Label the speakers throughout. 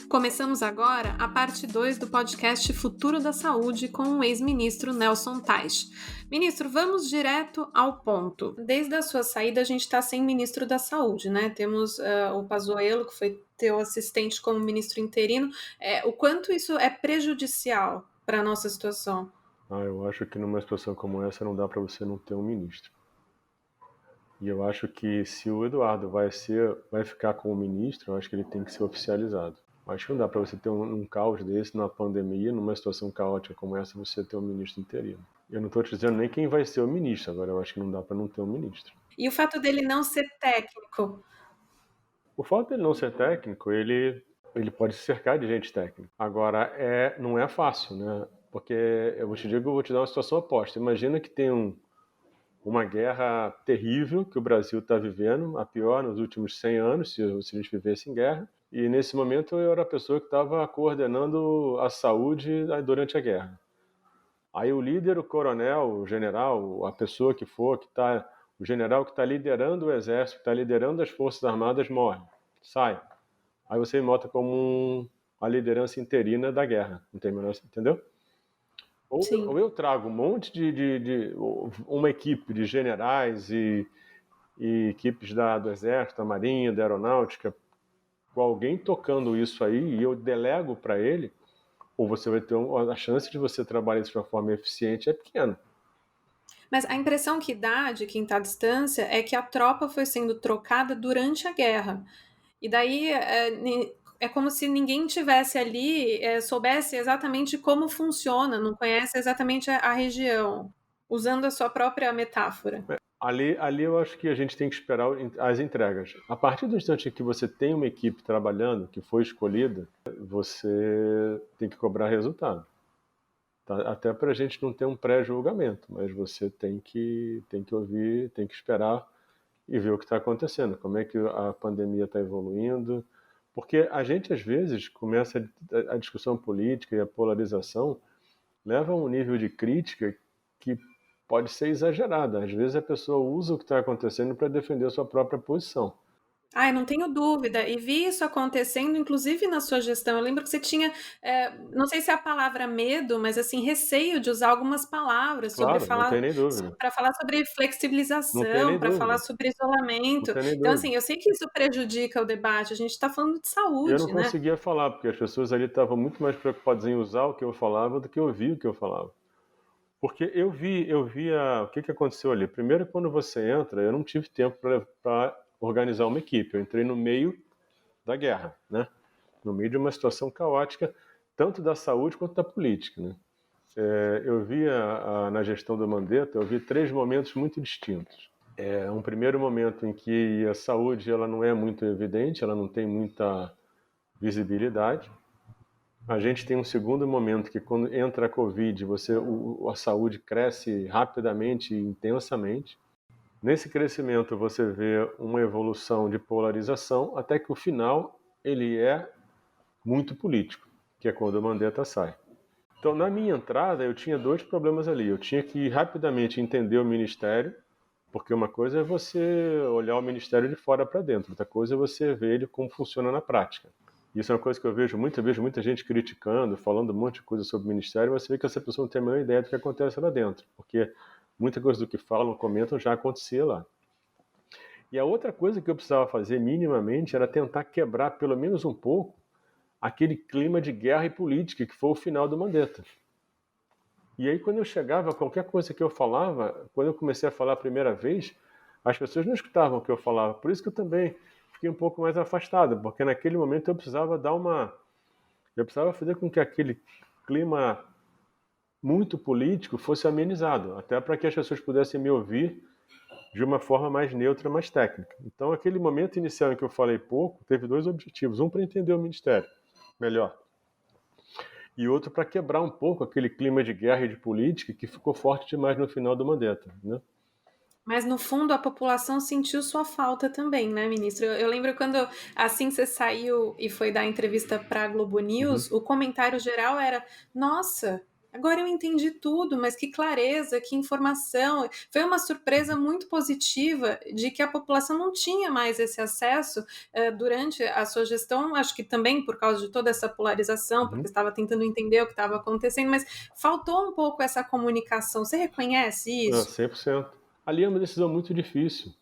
Speaker 1: Começamos agora a parte 2 do podcast Futuro da Saúde com o ex-ministro Nelson Teich. Ministro, vamos direto ao ponto. Desde a sua saída, a gente está sem ministro da Saúde, né? Temos o Pazuello, que foi teu assistente como ministro interino. O quanto isso é prejudicial para a nossa situação?
Speaker 2: Eu acho que numa situação como essa não dá para você não ter um ministro. E eu acho que se o Eduardo vai ficar como ministro, eu acho que ele tem que ser oficializado. Acho que não dá para você ter um caos desse, numa pandemia, numa situação caótica como essa, você ter um ministro interino. Eu não estou te dizendo nem quem vai ser o ministro, agora eu acho que não dá para não ter um ministro.
Speaker 1: E o fato dele não ser técnico?
Speaker 2: O fato dele não ser técnico, ele pode se cercar de gente técnica. Agora, não é fácil, né? Porque eu vou te dar uma situação oposta. Imagina que tem uma guerra terrível que o Brasil está vivendo, a pior nos últimos 100 anos, se a gente vivesse em guerra. E nesse momento eu era a pessoa que estava coordenando a saúde durante a guerra. Aí o líder, o coronel, o general, a pessoa que for, o general que está liderando o exército, que está liderando as forças armadas, morre, sai. Aí você me bota como a liderança interina da guerra, entendeu? Ou eu trago um monte de uma equipe de generais e equipes do exército, da marinha, da aeronáutica, com alguém tocando isso aí e eu delego para ele, ou você vai ter a chance de você trabalhar isso de uma forma eficiente é pequena.
Speaker 1: Mas a impressão que dá de quem está à distância é que a tropa foi sendo trocada durante a guerra. E daí é como se ninguém tivesse ali, soubesse exatamente como funciona, não conhece exatamente a região, usando a sua própria metáfora.
Speaker 2: Ali eu acho que a gente tem que esperar as entregas. A partir do instante que você tem uma equipe trabalhando, que foi escolhida, você tem que cobrar resultado. Tá? Até para a gente não ter um pré-julgamento, mas você tem que ouvir, tem que esperar e ver o que está acontecendo, como é que a pandemia está evoluindo. Porque a gente, às vezes, começa a discussão política e a polarização leva a um nível de crítica que pode ser exagerada. Às vezes a pessoa usa o que está acontecendo para defender a sua própria posição.
Speaker 1: Não tenho dúvida, e vi isso acontecendo, inclusive na sua gestão. Eu lembro que você tinha, não sei se é a palavra medo, mas assim, receio de usar algumas palavras
Speaker 2: Claro, não tem nem dúvida.
Speaker 1: para falar sobre
Speaker 2: Não tem
Speaker 1: flexibilização,
Speaker 2: nem
Speaker 1: para falar
Speaker 2: dúvida.
Speaker 1: sobre
Speaker 2: Não
Speaker 1: isolamento.
Speaker 2: tem nem
Speaker 1: Então,
Speaker 2: dúvida.
Speaker 1: assim, eu sei que isso prejudica o debate, a gente está falando de
Speaker 2: Eu não
Speaker 1: saúde, né?
Speaker 2: conseguia falar, porque as pessoas ali estavam muito mais preocupadas em usar o que eu falava do que ouvir o que eu falava. Porque eu via o que aconteceu ali. Primeiro, quando você entra, eu não tive tempo para organizar uma equipe. Eu entrei no meio da guerra, né? No meio de uma situação caótica, tanto da saúde quanto da política, né? Eu via na gestão do Mandetta, eu vi 3 momentos muito distintos. Um primeiro momento em que a saúde ela não é muito evidente, ela não tem muita visibilidade. A gente tem um segundo momento que quando entra a Covid, a saúde cresce rapidamente e intensamente. Nesse crescimento você vê uma evolução de polarização até que o final ele é muito político, que é quando o Mandetta sai. Então, na minha entrada, eu tinha 2 problemas ali. Eu tinha que rapidamente entender o ministério, porque uma coisa é você olhar o ministério de fora para dentro, outra coisa é você ver ele como funciona na prática. Isso é uma coisa que eu vejo muita gente criticando, falando um monte de coisa sobre o ministério, você vê que essa pessoa não tem a menor ideia do que acontece lá dentro, porque muita coisa do que falam, comentam, já acontecia lá. E a outra coisa que eu precisava fazer minimamente era tentar quebrar pelo menos um pouco aquele clima de guerra e política que foi o final do Mandetta. E aí quando eu chegava, qualquer coisa que eu falava, quando eu comecei a falar a primeira vez, as pessoas não escutavam o que eu falava. Por isso que eu também fiquei um pouco mais afastado, porque naquele momento eu precisava eu precisava fazer com que aquele clima muito político fosse amenizado, até para que as pessoas pudessem me ouvir de uma forma mais neutra, mais técnica. Então, aquele momento inicial em que eu falei pouco, teve 2 objetivos. Um, para entender o ministério melhor, e outro para quebrar um pouco aquele clima de guerra e de política que ficou forte demais no final do Mandetta, né?
Speaker 1: Mas, no fundo, a população sentiu sua falta também, né, ministro? Eu lembro quando, assim que você saiu e foi dar entrevista para a Globo News, o comentário geral era, nossa, Agora eu entendi tudo, mas que clareza, que informação. Foi uma surpresa muito positiva de que a população não tinha mais esse acesso durante a sua gestão, acho que também por causa de toda essa polarização, porque
Speaker 2: Uhum.
Speaker 1: estava tentando entender o que estava acontecendo, mas faltou um pouco essa comunicação. Você reconhece
Speaker 2: Ah,
Speaker 1: isso?
Speaker 2: 100%. Ali é uma decisão muito difícil.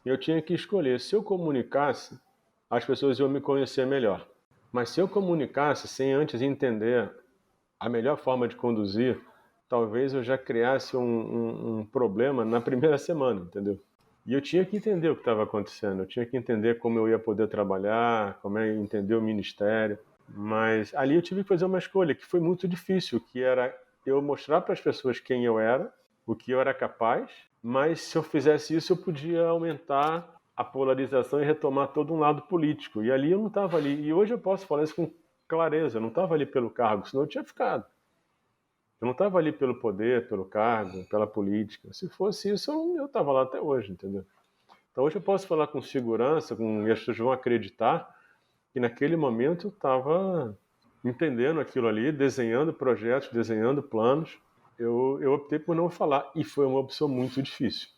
Speaker 2: Eu tinha que escolher. Se eu comunicasse, as pessoas iam me conhecer melhor. Mas se eu comunicasse sem antes entender a melhor forma de conduzir, talvez eu já criasse um problema na primeira semana, entendeu? E eu tinha que entender o que estava acontecendo, eu tinha que entender como eu ia poder trabalhar, como é entender o ministério. Mas ali eu tive que fazer uma escolha que foi muito difícil, que era eu mostrar para as pessoas quem eu era, o que eu era capaz, mas se eu fizesse isso eu podia aumentar a polarização e retomar todo um lado político. E ali eu não estava ali. E hoje eu posso falar isso com clareza, eu não estava ali pelo cargo, senão eu tinha ficado. Eu não estava ali pelo poder, pelo cargo, pela política. Se fosse isso, eu estava lá até hoje, entendeu? Então hoje eu posso falar com segurança, e as pessoas vão acreditar que naquele momento eu estava entendendo aquilo ali, desenhando projetos, desenhando planos. Eu optei por não falar e foi uma opção muito difícil.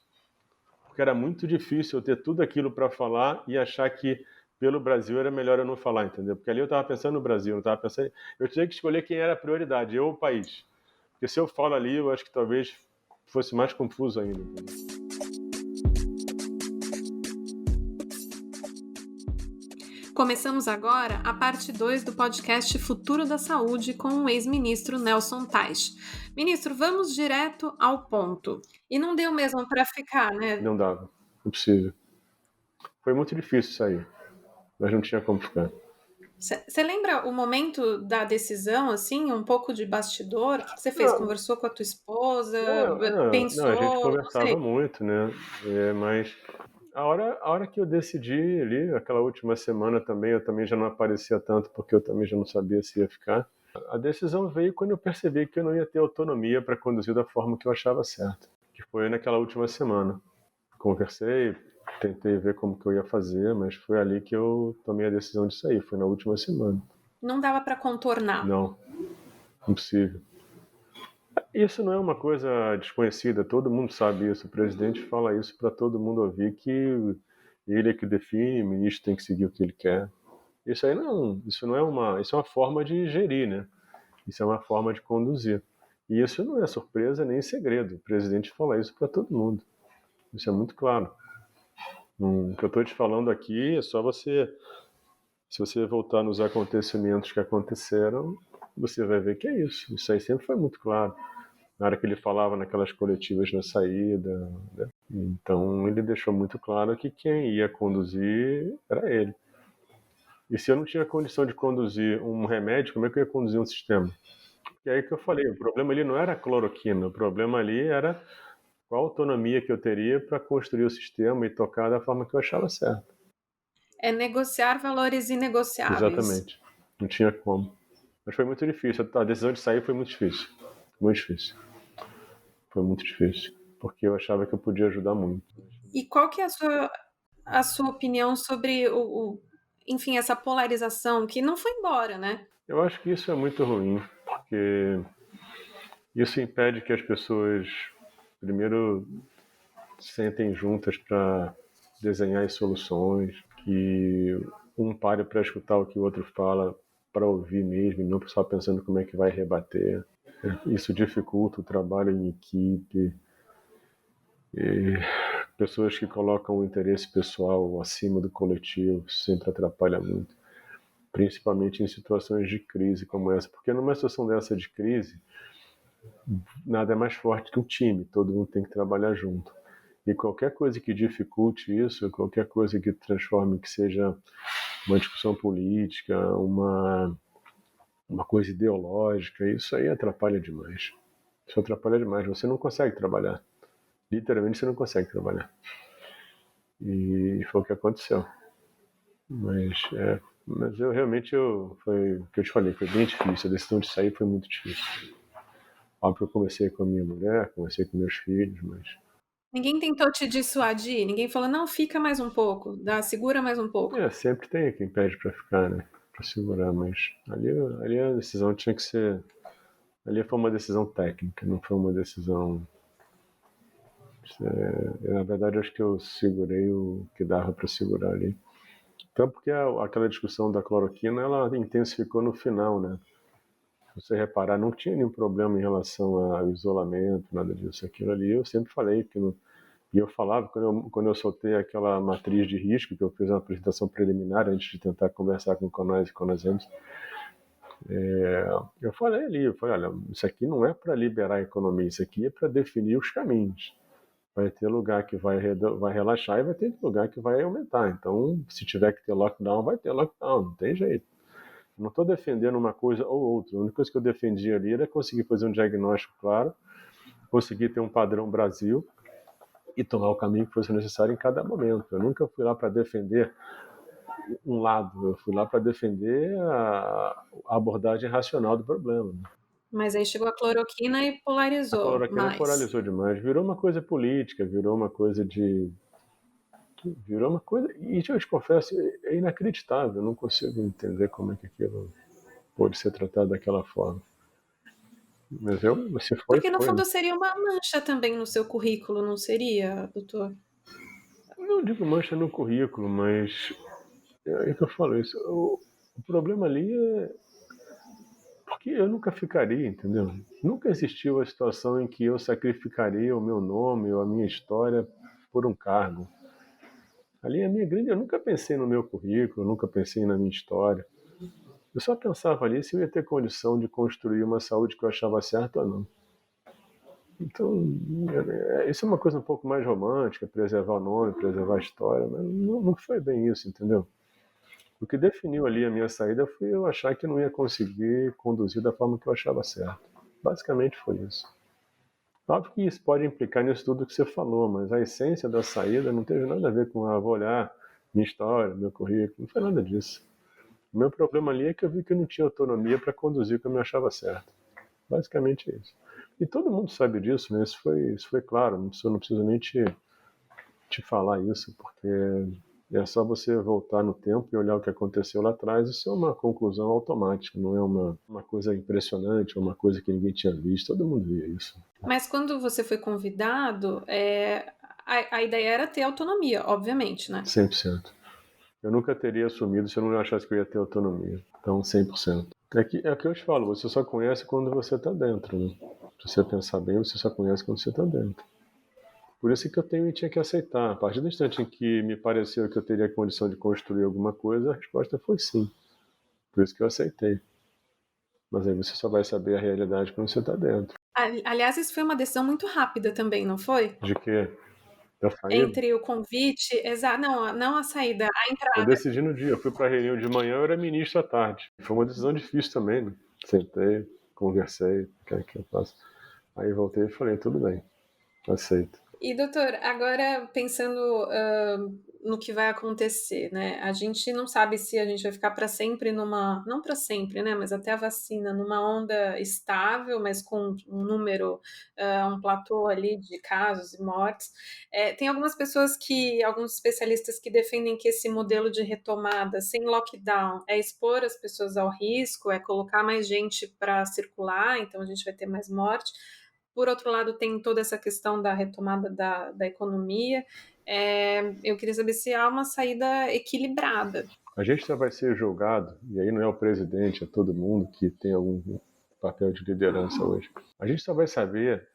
Speaker 2: Porque era muito difícil eu ter tudo aquilo para falar e achar que pelo Brasil era melhor eu não falar, entendeu? Porque ali eu estava pensando no Brasil, eu estava pensando, eu tinha que escolher quem era a prioridade, eu ou o país. Porque se eu falo ali, eu acho que talvez fosse mais confuso ainda. Entendeu?
Speaker 1: Começamos agora a parte 2 do podcast Futuro da Saúde com o ex-ministro Nelson Teich. Ministro, vamos direto ao ponto. E não deu mesmo para ficar, né?
Speaker 2: Não dava, impossível. Foi muito difícil sair, mas não tinha como ficar.
Speaker 1: Você lembra o momento da decisão, assim, um pouco de bastidor? O que você fez?
Speaker 2: Não,
Speaker 1: Conversou com a tua esposa?
Speaker 2: não, a gente
Speaker 1: Pensou? Não sei.
Speaker 2: conversava muito, né? Mas a hora que eu decidi ali, aquela última semana também, eu também já não aparecia tanto, porque eu também já não sabia se ia ficar. A decisão veio quando eu percebi que eu não ia ter autonomia para conduzir da forma que eu achava certa, que foi naquela última semana. Conversei, tentei ver como que eu ia fazer, mas foi ali que eu tomei a decisão de sair, foi na última semana.
Speaker 1: Não dava para contornar.
Speaker 2: Não, impossível. Isso não é uma coisa desconhecida, todo mundo sabe isso. O presidente fala isso para todo mundo ouvir, que ele é que define, o ministro tem que seguir o que ele quer. Isso aí não, isso é uma forma de gerir, né? Isso é uma forma de conduzir. E isso não é surpresa nem segredo. O presidente fala isso para todo mundo. Isso é muito claro. O que eu estou te falando aqui é só você, se você voltar nos acontecimentos que aconteceram, você vai ver que é isso. Isso aí sempre foi muito claro. Na hora que ele falava naquelas coletivas na saída, né? Então ele deixou muito claro que quem ia conduzir era ele. E se eu não tinha condição de conduzir um remédio, como é que eu ia conduzir um sistema? E aí que eu falei, o problema ali não era a cloroquina, o problema ali era qual a autonomia que eu teria para construir o sistema e tocar da forma que eu achava certo.
Speaker 1: É negociar valores inegociáveis.
Speaker 2: Exatamente. Não tinha como. Mas foi muito difícil. A decisão de sair foi muito difícil. Muito difícil. Foi muito difícil. Porque eu achava que eu podia ajudar muito.
Speaker 1: E qual que é a sua opinião sobre enfim, essa polarização que não foi embora, né?
Speaker 2: Eu acho que isso é muito ruim, porque isso impede que as pessoas, primeiro, sentem juntas para desenhar as soluções, que um pare para escutar o que o outro fala, para ouvir mesmo, e não só pensando como é que vai rebater. Isso dificulta o trabalho em equipe. E pessoas que colocam o interesse pessoal acima do coletivo sempre atrapalha muito, principalmente em situações de crise como essa, porque numa situação dessa de crise, nada é mais forte que um time, todo mundo tem que trabalhar junto. E qualquer coisa que dificulte isso, qualquer coisa que transforme, que seja uma discussão política, uma coisa ideológica, isso aí atrapalha demais. Isso atrapalha demais, você não consegue trabalhar. Literalmente você não consegue trabalhar. E foi o que aconteceu. Mas eu realmente, foi o que eu te falei, foi bem difícil. A decisão de sair foi muito difícil. Óbvio que eu conversei com a minha mulher, conversei com meus filhos, mas
Speaker 1: Ninguém tentou te dissuadir, ninguém falou, não, fica mais um pouco, segura mais um pouco.
Speaker 2: sempre tem quem pede para ficar, né? Para segurar, mas ali a decisão tinha que ser Ali foi uma decisão técnica, não foi uma decisão... na verdade, acho que eu segurei o que dava para segurar ali. Então, porque aquela discussão da cloroquina, ela intensificou no final, né? Se você reparar, não tinha nenhum problema em relação ao isolamento, nada disso. Aquilo ali, eu sempre falei que não... E eu falava, quando eu soltei aquela matriz de risco, que eu fiz uma apresentação preliminar antes de tentar conversar com o Conaz e Conazemos, eu falei ali, olha, isso aqui não é para liberar a economia, isso aqui é para definir os caminhos. Vai ter lugar que vai relaxar e vai ter lugar que vai aumentar. Então, se tiver que ter lockdown, vai ter lockdown, não tem jeito. Eu não estou defendendo uma coisa ou outra. A única coisa que eu defendi ali era conseguir fazer um diagnóstico claro, conseguir ter um padrão Brasil e tomar o caminho que fosse necessário em cada momento. Eu nunca fui lá para defender um lado, eu fui lá para defender a abordagem racional do problema.
Speaker 1: Mas aí chegou a cloroquina e
Speaker 2: A
Speaker 1: polarizou
Speaker 2: cloroquina
Speaker 1: mais.
Speaker 2: polarizou demais, virou uma coisa política, virou uma coisa de... Virou uma coisa... E eu te confesso, é inacreditável, eu não consigo entender como é que aquilo pode ser tratado daquela forma. Mas se foi,
Speaker 1: Porque no
Speaker 2: foi.
Speaker 1: fundo seria uma mancha também no seu currículo, não seria, doutor?
Speaker 2: Não digo mancha no currículo, mas é que eu falo isso. O problema ali é porque eu nunca ficaria, entendeu? Nunca existiu a situação em que eu sacrificaria o meu nome ou a minha história por um cargo. Ali a minha grande... Eu nunca pensei no meu currículo, nunca pensei na minha história. Eu só pensava ali se eu ia ter condição de construir uma saúde que eu achava certa ou não. Então, isso é uma coisa um pouco mais romântica, preservar o nome, preservar a história, mas não foi bem isso, entendeu? O que definiu ali a minha saída foi eu achar que não ia conseguir conduzir da forma que eu achava certo. Basicamente foi isso. Óbvio que isso pode implicar nisso tudo que você falou, mas a essência da saída não teve nada a ver com, vou olhar minha história, meu currículo, não foi nada disso. O meu problema ali é que eu vi que eu não tinha autonomia para conduzir o que eu me achava certo. Basicamente é isso. E todo mundo sabe disso, né? Isso foi claro, não preciso nem te falar isso, porque é só você voltar no tempo e olhar o que aconteceu lá atrás. Isso é uma conclusão automática, não é uma coisa impressionante, uma coisa que ninguém tinha visto. Todo mundo via isso.
Speaker 1: Mas quando você foi convidado, a ideia era ter autonomia, obviamente, né?
Speaker 2: 100%. Eu nunca teria assumido se eu não achasse que eu ia ter autonomia. Então, 100%. É o que eu te falo, você só conhece quando você está dentro, né? Se você pensar bem, você só conhece quando você está dentro. Por isso que eu tinha que aceitar. A partir do instante em que me pareceu que eu teria condição de construir alguma coisa, a resposta foi sim. Por isso que eu aceitei. Mas aí você só vai saber a realidade quando você está dentro.
Speaker 1: Aliás, isso foi uma decisão muito rápida também, não foi?
Speaker 2: De quê? Da saída?
Speaker 1: Entre o convite, não a saída, a
Speaker 2: Eu
Speaker 1: entrada.
Speaker 2: decidi no dia. Eu fui para a reunião de manhã, eu era ministro à tarde. Foi uma decisão difícil também, né? Sentei, conversei, o que é que eu faço? Aí voltei e falei, tudo bem, aceito.
Speaker 1: E, doutor, agora pensando no que vai acontecer, né? A gente não sabe se a gente vai ficar para sempre não para sempre, né? Mas até a vacina, numa onda estável, mas com um número, um platô ali de casos e mortes. Tem alguns especialistas que defendem que esse modelo de retomada sem lockdown é expor as pessoas ao risco, é colocar mais gente para circular, então a gente vai ter mais morte. Por outro lado, tem toda essa questão da retomada da economia. Eu queria saber se há uma saída equilibrada.
Speaker 2: A gente só vai ser julgado, e aí não é o presidente, é todo mundo que tem algum papel de liderança hoje. A gente só vai saber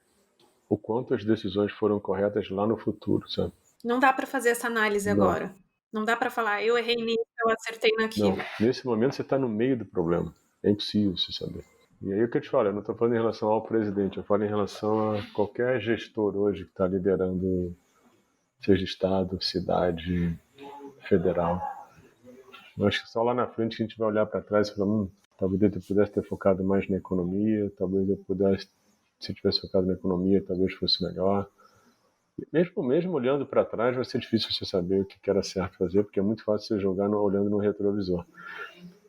Speaker 2: o quanto as decisões foram corretas lá no futuro, sabe?
Speaker 1: Não dá para fazer essa análise
Speaker 2: Não,
Speaker 1: agora. Não dá para falar, eu errei nisso, eu acertei
Speaker 2: não.
Speaker 1: naquilo.
Speaker 2: Nesse momento você está no meio do problema. É impossível você saber. E aí o que eu te falo, eu não estou falando em relação ao presidente, eu falo em relação a qualquer gestor hoje que está liderando, seja estado, cidade, federal. Eu acho que só lá na frente a gente vai olhar para trás e falar, talvez eu pudesse ter focado mais na economia, talvez eu pudesse, se tivesse focado na economia, talvez fosse melhor. Mesmo olhando para trás, vai ser difícil você saber o que era certo fazer, porque é muito fácil você jogar olhando no retrovisor.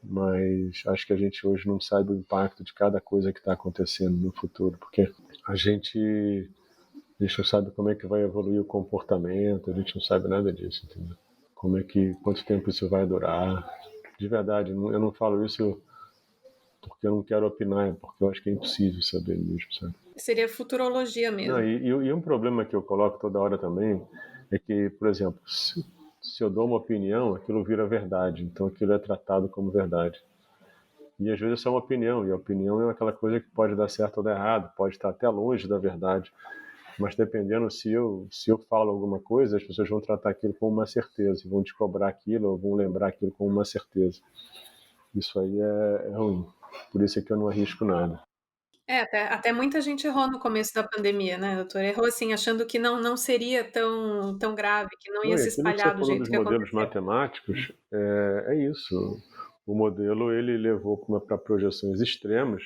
Speaker 2: Mas acho que a gente hoje não sabe o impacto de cada coisa que está acontecendo no futuro, porque a gente não sabe como é que vai evoluir o comportamento, a gente não sabe nada disso, entendeu? Quanto tempo isso vai durar. De verdade, eu não falo isso porque eu não quero opinar, porque eu acho que é impossível saber mesmo, sabe?
Speaker 1: Seria futurologia
Speaker 2: Não,
Speaker 1: mesmo.
Speaker 2: e um problema que eu coloco toda hora também é que, por exemplo, se eu dou uma opinião, aquilo vira verdade, então aquilo é tratado como verdade. E às vezes é só uma opinião, e a opinião é aquela coisa que pode dar certo ou dar errado, pode estar até longe da verdade, mas dependendo se eu falo alguma coisa, as pessoas vão tratar aquilo como uma certeza, e vão te cobrar aquilo, ou vão lembrar aquilo como uma certeza. Isso aí é ruim. Por isso é que eu não arrisco nada.
Speaker 1: Até muita gente errou no começo da pandemia, né, doutor? Errou assim, achando que não seria tão grave, que não
Speaker 2: Não,
Speaker 1: ia
Speaker 2: e
Speaker 1: se
Speaker 2: aquilo que você
Speaker 1: espalhar do
Speaker 2: falou
Speaker 1: jeito
Speaker 2: dos
Speaker 1: que
Speaker 2: modelos
Speaker 1: aconteceu.
Speaker 2: matemáticos é isso. O modelo ele levou para projeções extremas,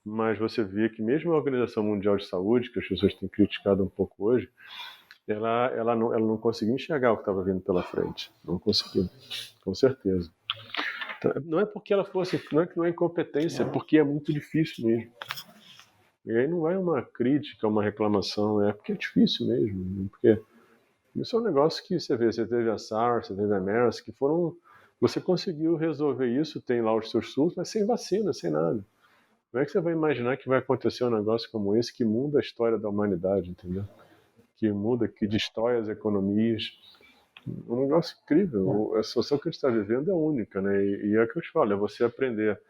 Speaker 2: mas você vê que mesmo a Organização Mundial de Saúde, que as pessoas têm criticado um pouco hoje, ela não conseguiu enxergar o que estava vindo pela frente. Não conseguiu, com certeza. Então, não é porque ela fosse, não é que não é incompetência, é porque é muito difícil mesmo. E aí não é uma crítica, uma reclamação, é porque é difícil mesmo. Porque isso é um negócio que você vê, você teve a SARS, você teve a MERS, que foram. Você conseguiu resolver isso, tem lá os seus SUS, mas sem vacina, sem nada. Como é que você vai imaginar que vai acontecer um negócio como esse que muda a história da humanidade, entendeu? Que muda, que destrói as economias. Um negócio incrível. A situação que a gente está vivendo é única, né? E é o que eu te falo, é você aprender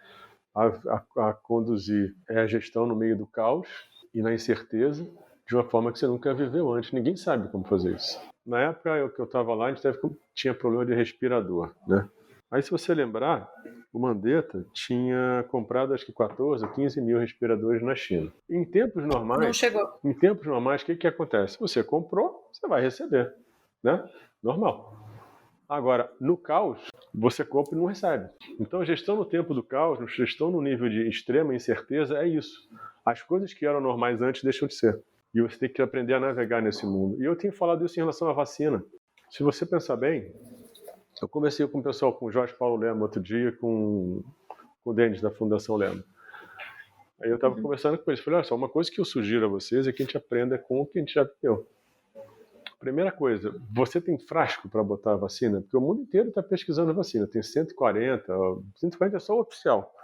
Speaker 2: a conduzir a gestão no meio do caos e na incerteza de uma forma que você nunca viveu antes. Ninguém sabe como fazer isso. Na época que eu estava lá, a gente tinha problema de respirador, né? Aí, se você lembrar, o Mandetta tinha comprado acho que 14 ou 15 mil respiradores na China.
Speaker 1: Não chegou.
Speaker 2: Em tempos normais, o que acontece? Você comprou, você vai receber, né? Normal. Agora, no caos, você compra e não recebe. Então, a gestão no tempo do caos, a gestão no nível de extrema incerteza é isso. As coisas que eram normais antes deixam de ser. E você tem que aprender a navegar nesse mundo. E eu tenho falado isso em relação à vacina. Se você pensar bem, eu conversei com o pessoal, com o Jorge Paulo Lema outro dia, com o Denis da Fundação Lema. Aí eu estava conversando com eles. Falei, olha só, uma coisa que eu sugiro a vocês é que a gente aprenda com o que a gente já viveu. Primeira coisa, você tem frasco para botar a vacina? Porque o mundo inteiro está pesquisando vacina. Tem 140, 140 é só o oficial.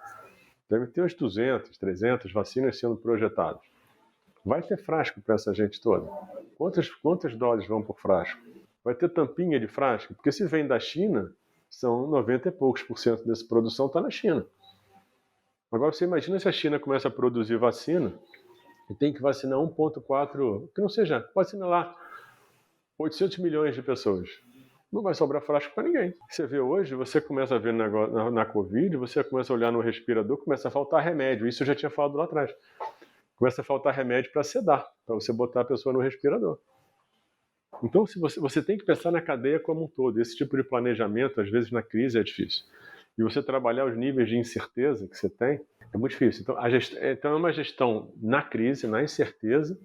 Speaker 2: Deve ter uns 200, 300 vacinas sendo projetadas. Vai ter frasco para essa gente toda? Quantas doses vão por frasco? Vai ter tampinha de frasco? Porque se vem da China, são 90 e poucos por cento dessa produção está na China. Agora você imagina se a China começa a produzir vacina e tem que vacinar 1,4, que não seja, vacina lá 800 milhões de pessoas. Não vai sobrar frasco para ninguém. Você vê hoje, você começa a ver na Covid, você começa a olhar no respirador, começa a faltar remédio. Isso eu já tinha falado lá atrás. Começa a faltar remédio para sedar, para você botar a pessoa no respirador. Então, se você tem que pensar na cadeia como um todo. Esse tipo de planejamento, às vezes, na crise é difícil. E você trabalhar os níveis de incerteza que você tem é muito difícil. Então é uma gestão na crise, na incerteza,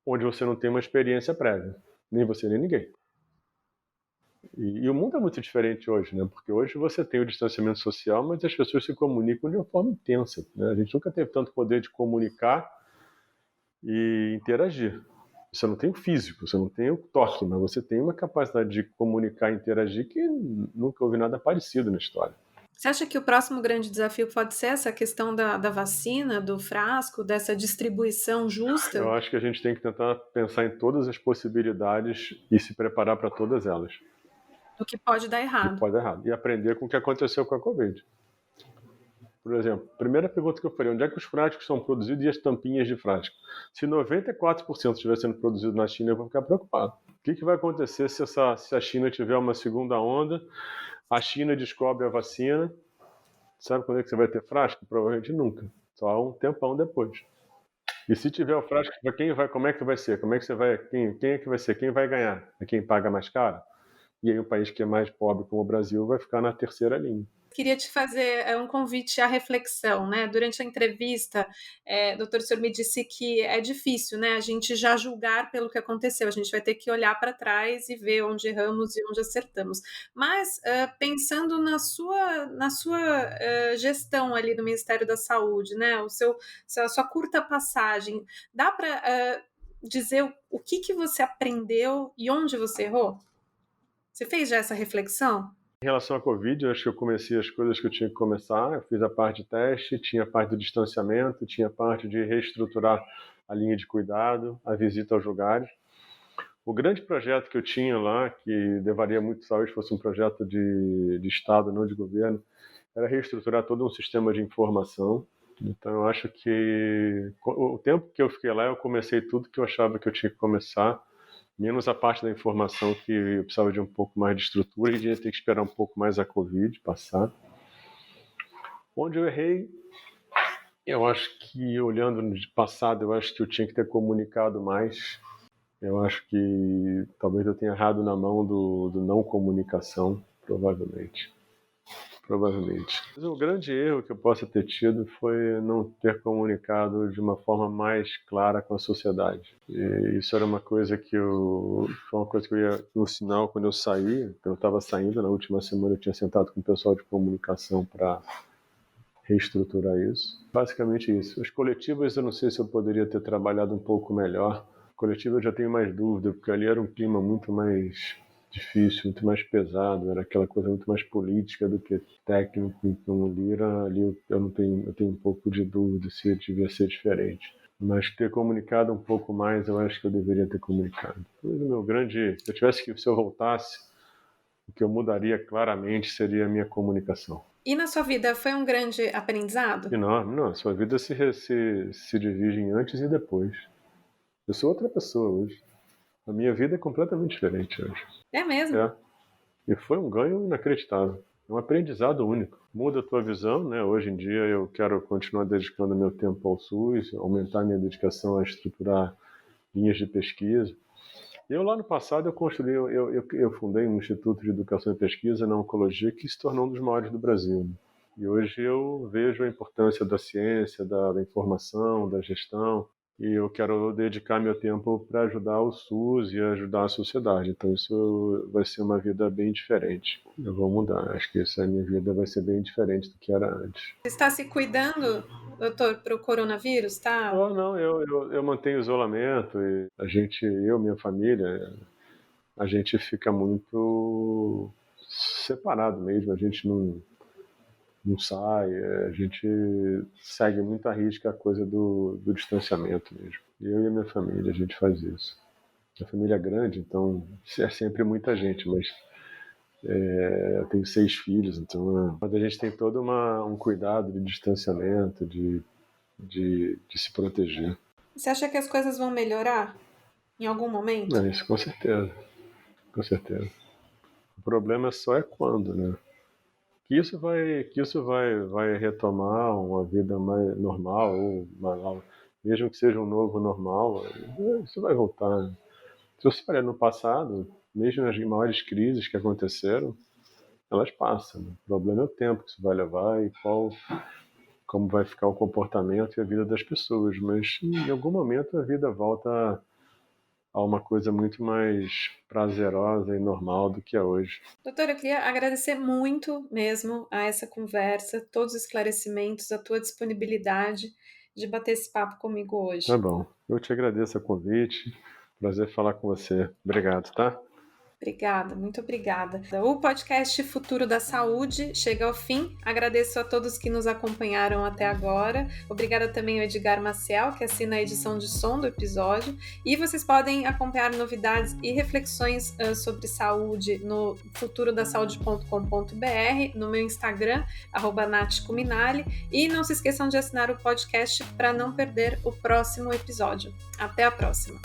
Speaker 2: onde você não tem uma experiência prévia. Nem você, nem ninguém. E o mundo é muito diferente hoje, né? Porque hoje você tem o distanciamento social, mas as pessoas se comunicam de uma forma intensa, né? A gente nunca teve tanto poder de comunicar e interagir. Você não tem o físico, você não tem o toque, mas você tem uma capacidade de comunicar e interagir que nunca houve nada parecido na história.
Speaker 1: Você acha que o próximo grande desafio pode ser essa questão da vacina, do frasco, dessa distribuição
Speaker 2: Eu
Speaker 1: justa?
Speaker 2: acho que a gente tem que tentar pensar em todas as possibilidades e se preparar para todas elas.
Speaker 1: Do que pode dar
Speaker 2: E
Speaker 1: errado.
Speaker 2: pode dar errado. E aprender com o que aconteceu com a Covid. Por exemplo, primeira pergunta que eu falei, onde é que os frascos são produzidos e as tampinhas de frasco? Se 94% estiver sendo produzido na China, eu vou ficar preocupado. O que vai acontecer se a China tiver uma segunda onda, a China descobre a vacina, sabe quando é que você vai ter frasco? Provavelmente nunca, só um tempão depois. E se tiver o frasco, como é que vai ser? Como é que você vai, quem é que vai ser? Quem vai ganhar? É quem paga mais caro? E aí um país que é mais pobre como o Brasil vai ficar na terceira linha.
Speaker 1: Queria te fazer um convite à reflexão, né? Durante a entrevista, doutor, o senhor me disse que é difícil, né? A gente já julgar pelo que aconteceu, a gente vai ter que olhar para trás e ver onde erramos e onde acertamos. Mas pensando na sua gestão ali do Ministério da Saúde, né? A sua curta passagem, dá para dizer o que você aprendeu e onde você errou? Você fez já essa reflexão?
Speaker 2: Em relação à Covid, eu acho que eu comecei as coisas que eu tinha que começar. Eu fiz a parte de teste, tinha a parte do distanciamento, tinha a parte de reestruturar a linha de cuidado, a visita aos lugares. O grande projeto que eu tinha lá, que levaria muito talvez fosse um projeto de Estado, não de governo, era reestruturar todo um sistema de informação. Então, eu acho que o tempo que eu fiquei lá, eu comecei tudo que eu achava que eu tinha que começar, menos a parte da informação que eu precisava de um pouco mais de estrutura e ia ter que esperar um pouco mais a Covid passar. Onde eu errei, eu acho que, olhando no passado, eu acho que eu tinha que ter comunicado mais. Eu acho que talvez eu tenha errado na mão do não comunicação, provavelmente. Mas o grande erro que eu possa ter tido foi não ter comunicado de uma forma mais clara com a sociedade. E isso era uma coisa que eu ia no sinal quando eu saí, quando eu estava saindo, na última semana eu tinha sentado com o pessoal de comunicação para reestruturar isso. Basicamente isso. As coletivas eu não sei se eu poderia ter trabalhado um pouco melhor. Coletiva eu já tenho mais dúvida, porque ali era um clima muito mais difícil, muito mais pesado, era aquela coisa muito mais política do que técnico. Então ali eu tenho um pouco de dúvida se devia ser diferente. Mas ter comunicado um pouco mais, eu acho que eu deveria ter comunicado. Se eu voltasse, o que eu mudaria claramente seria a minha comunicação.
Speaker 1: E na sua vida foi um grande aprendizado?
Speaker 2: Enorme, não. A sua vida se divide em antes e depois. Eu sou outra pessoa hoje. A minha vida é completamente diferente hoje.
Speaker 1: É mesmo?
Speaker 2: É. E foi um ganho inacreditável. É um aprendizado único. Muda a tua visão, né? Hoje em dia eu quero continuar dedicando meu tempo ao SUS, aumentar minha dedicação a estruturar linhas de pesquisa. Eu lá no passado eu fundei um Instituto de Educação e Pesquisa na Oncologia que se tornou um dos maiores do Brasil. E hoje eu vejo a importância da ciência, da informação, da gestão. E eu quero dedicar meu tempo para ajudar o SUS e ajudar a sociedade. Então isso vai ser uma vida bem diferente. Eu vou mudar. Acho que essa minha vida vai ser bem diferente do que era antes.
Speaker 1: Você está se cuidando, doutor, para o coronavírus, tá?
Speaker 2: Não, eu mantenho isolamento. E minha família, a gente fica muito separado mesmo. A gente não sai, a gente segue muito à risca a coisa do distanciamento mesmo. Eu e a minha família, a gente faz isso. A família é grande, então é sempre muita gente, mas eu tenho 6 filhos, então a gente tem todo um cuidado de distanciamento, de se proteger.
Speaker 1: Você acha que as coisas vão melhorar em algum momento?
Speaker 2: Isso com certeza, com certeza. O problema só é quando, né? Que isso vai retomar uma vida mais normal, mesmo que seja um novo normal, isso vai voltar. Se você olhar no passado, mesmo as maiores crises que aconteceram, elas passam. O problema é o tempo que isso vai levar e como vai ficar o comportamento e a vida das pessoas. Mas em algum momento a vida volta a uma coisa muito mais prazerosa e normal do que é hoje.
Speaker 1: Doutora, eu queria agradecer muito mesmo a essa conversa, todos os esclarecimentos, a tua disponibilidade de bater esse papo comigo hoje.
Speaker 2: Tá bom. Eu te agradeço o convite. Prazer falar com você. Obrigado, tá?
Speaker 1: Obrigada, muito obrigada. O podcast Futuro da Saúde chega ao fim. Agradeço a todos que nos acompanharam até agora. Obrigada também ao Edgar Maciel, que assina a edição de som do episódio. E vocês podem acompanhar novidades e reflexões sobre saúde no futurodasaude.com.br, no meu Instagram, @natcuminali. E não se esqueçam de assinar o podcast para não perder o próximo episódio. Até a próxima!